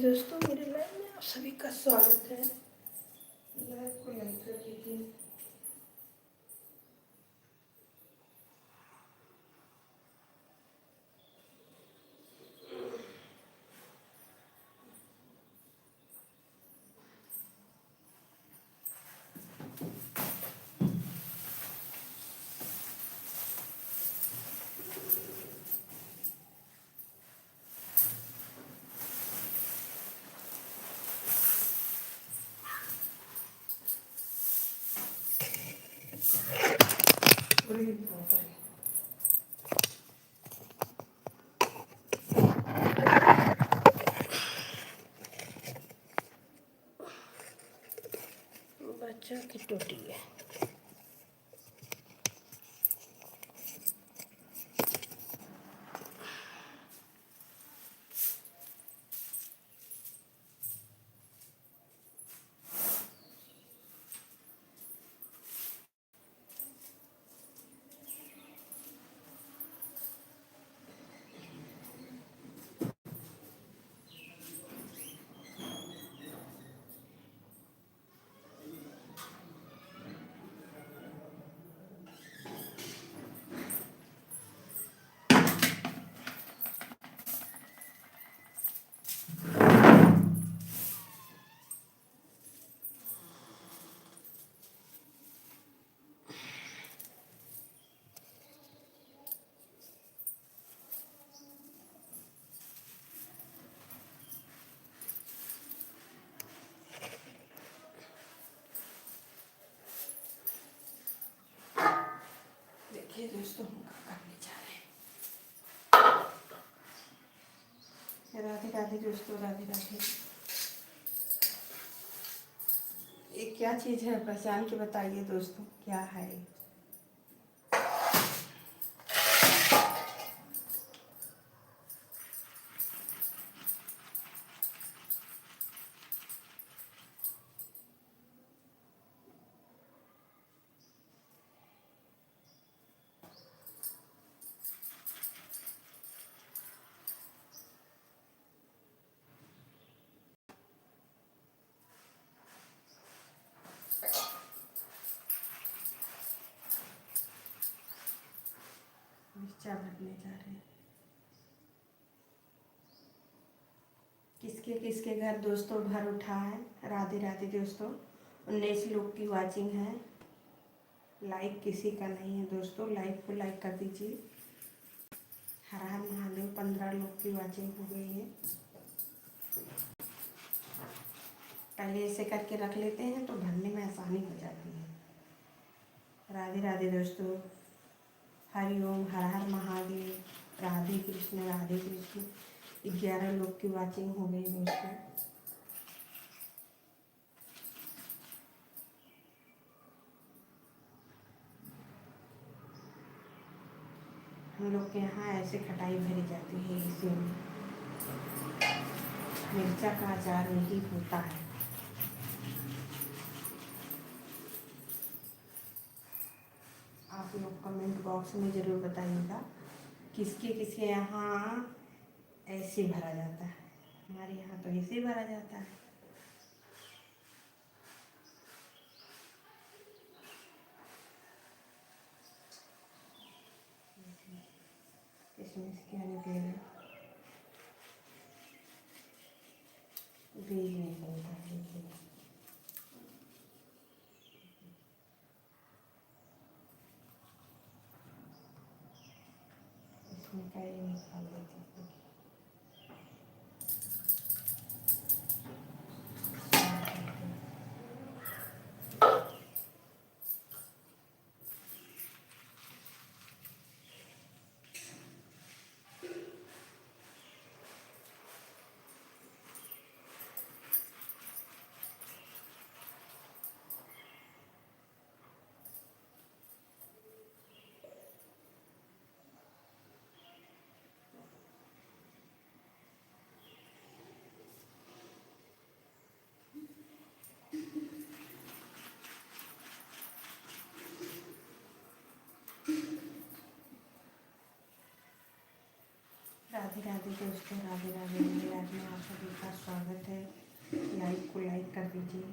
दोस्तों, मेरे लाइव में आप सभी का स्वागत है। लाइव को लाइक कर दीजिए। बच्चा की टोटी है। देखिए दोस्तों, हम क्या करने जा रहे हैं। राधे राधे दोस्तों, राधे राधे। ये क्या चीज़ है, पहचान के बताइए दोस्तों, क्या है। मिर्चा भरने जा रहे हैं। किसके किसके घर दोस्तों भर उठा है। राधे राधे दोस्तों। 19 लोग की वाचिंग है। लाइक किसी का नहीं है दोस्तों, लाइक को लाइक कर दीजिए। हर हर महादेव। 15 लोग की वाचिंग हो गई है। पहले ऐसे करके रख लेते हैं तो भरने में आसानी हो जाती है। राधे राधे दोस्तों। हरिओम, हर हर महादेव। राधे कृष्ण राधे कृष्ण। 11 लोग की वाचिंग हो गई दोस्तों। हम लोग के यहाँ ऐसे खटाई भरी जाती है। इसी में मिर्चा का अचार नहीं होता है। आप लोग कमेंट बॉक्स में ज़रूर बताइएगा किसके किसके यहाँ ऐसे भरा जाता है। हमारे यहाँ तो ऐसे भरा जाता है। इसमें क्या निकलेगा, बीज निकलता है। इसमें का ये निकाल देते हैं। राधे राधे दोस्तों, राधे राधे। मेरे लाइफ में आप सभी का स्वागत है। लाइव को लाइक कर दीजिए।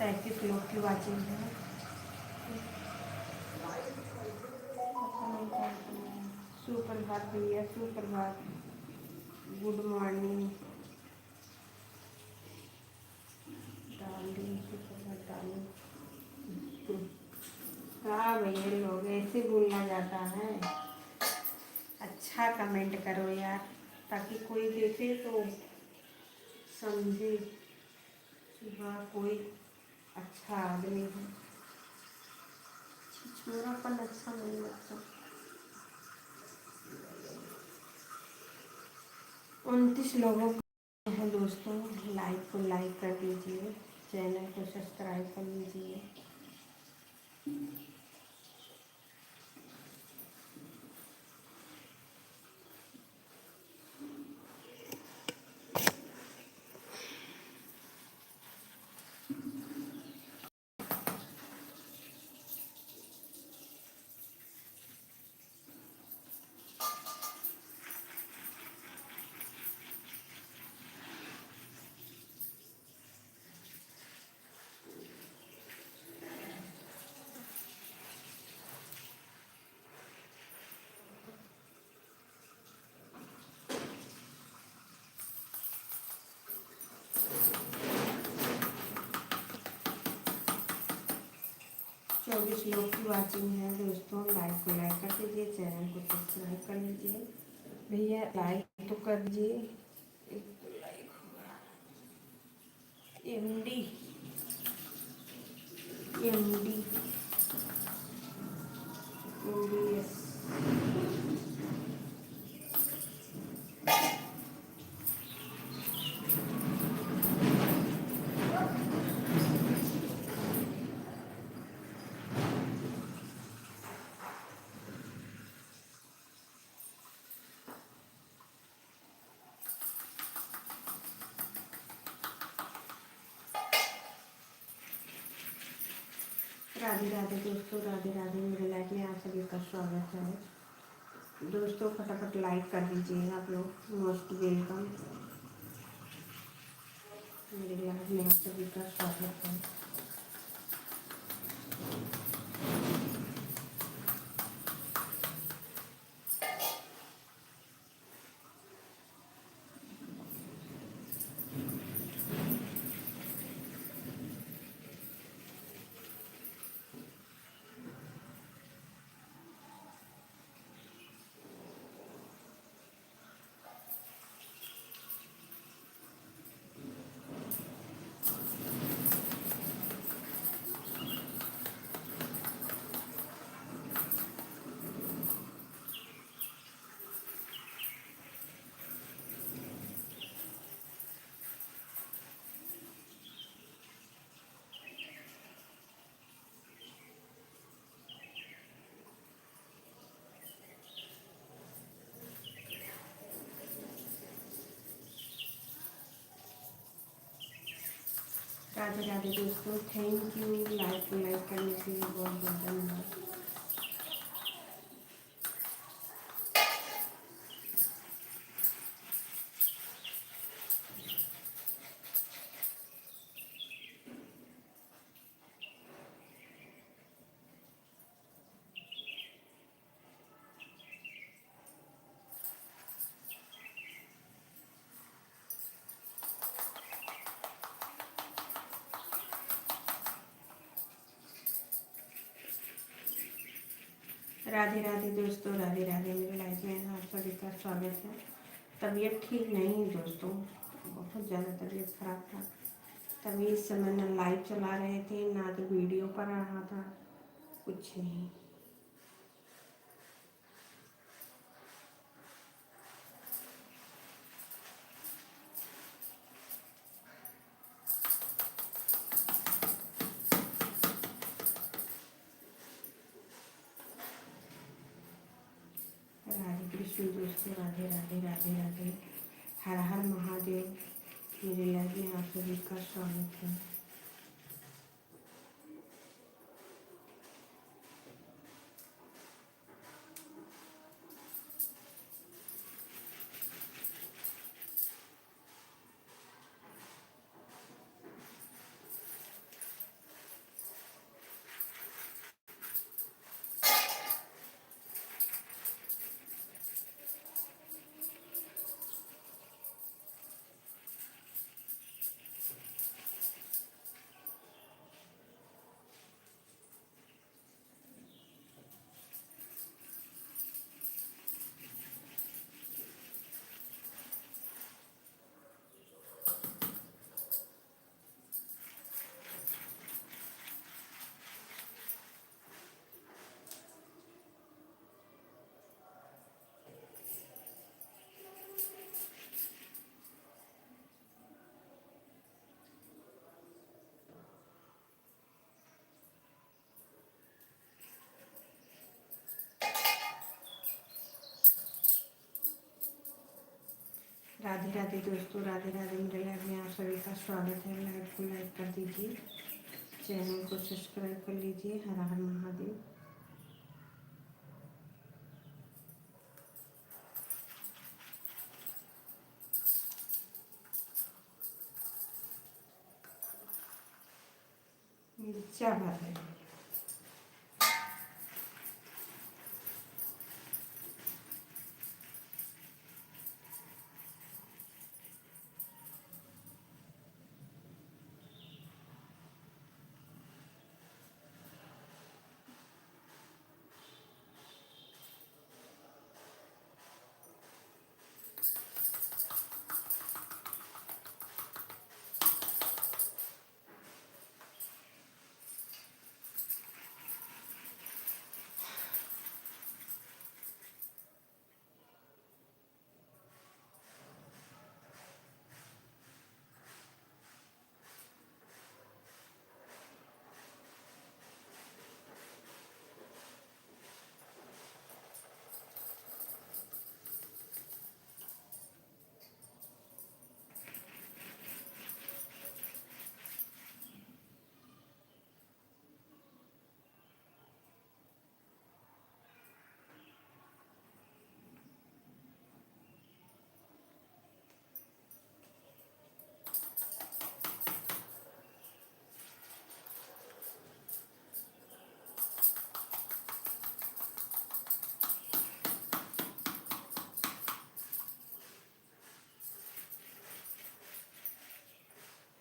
तैंतीस लोग की वाचिंग है। सुप्रभात भैया, सुप्रभात, गुड मॉर्निंग डार्लिंग, सुप्रभात डार्लिंग। हाँ भैया, लोग ऐसे बोलना जाता है। अच्छा कमेंट करो यार, ताकि कोई देखे तो समझे कि हाँ कोई अच्छा आदमी है। छिछोरापन अच्छा नहीं लगता। 29 लोगों का है दोस्तों। लाइक को लाइक कर दीजिए, चैनल को सब्सक्राइब कर लीजिए। चौबीस लोग की वाचिंग है दोस्तों। लाइक को लाइक कर दीजिए, चैनल को सब्सक्राइब कर लीजिए। भैया लाइक तो कर दीजिए। एक तो लाइक होगा। MD MD MDS. Radhe Radhe दोस्तों, राधे राधे। मेरे लाइफ में आप सभी का स्वागत है दोस्तों। फटाफट लाइक कर दीजिए आप लोग। Most welcome. मेरे लाइफ में आप सभी का स्वागत है। राधे राधे दोस्तों, थैंक यू लाइक करने के लिए, बहुत बहुत धन्यवाद। राधे राधे दोस्तों, राधे राधे। मेरे लाइफ में आप सभी का स्वागत है। तबीयत ठीक नहीं है दोस्तों, बहुत ज़्यादा तबीयत खराब था। तभी इस समय ना लाइव चला रहे थे, ना तो वीडियो कर रहा था, कुछ नहीं। जी दोस्तों, राधे राधे राधे राधे। हर हर महादेव। मेरे लाइफ में आप सभी का स्वागत है। राधे राधे दोस्तों, राधे राधे। मेरे लाइव में आप सभी का स्वागत है। लाइव को लाइक कर दीजिए, चैनल को सब्सक्राइब कर लीजिए। हर हर महादेव। क्या बात है।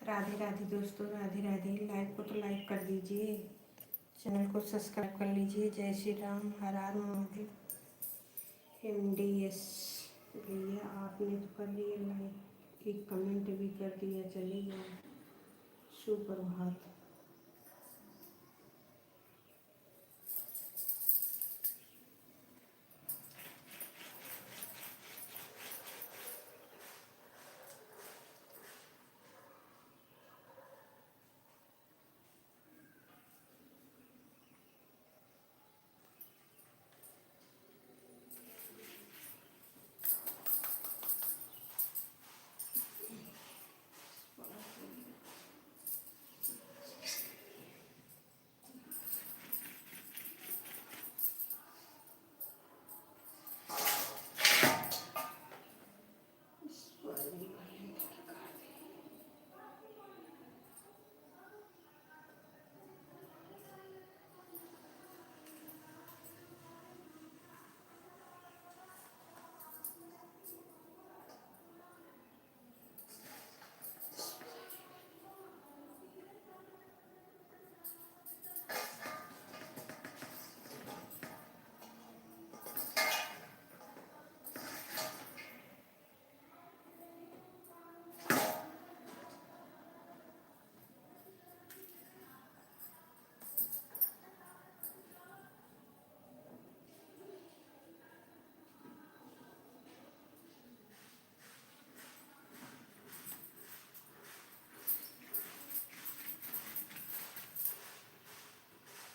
राधे राधे दोस्तों, राधे राधे। लाइव को तो लाइक कर दीजिए, चैनल को सब्सक्राइब कर लीजिए। जय श्री राम, हर हर महादेव। MDS भैया, आपने तो कर दिया लाइक, एक कमेंट भी कर दिया, चलेगा। सुप्रभात।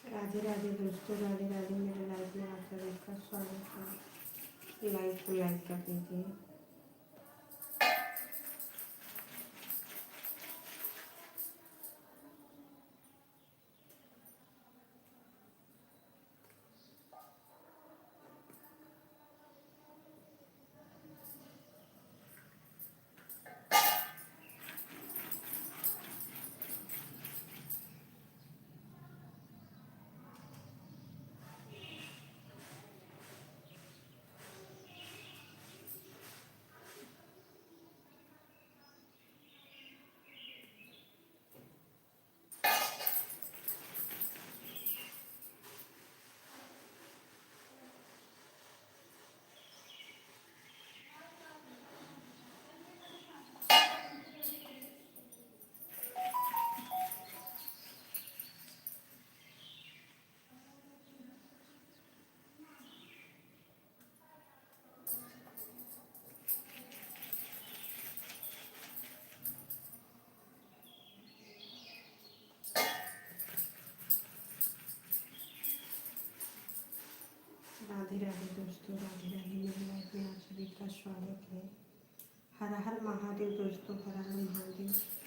राधे राधे दोस्तों, राधे राधे। मेरे लाइव में आप सभी का स्वागत है। लाइक को लाइक कर दीजिए। राधे राधे दोस्तों, राधे राधे। मेरी लाइफ में आप सभी का स्वागत है। हर हर महादेव दोस्तों, हर हर महादेव।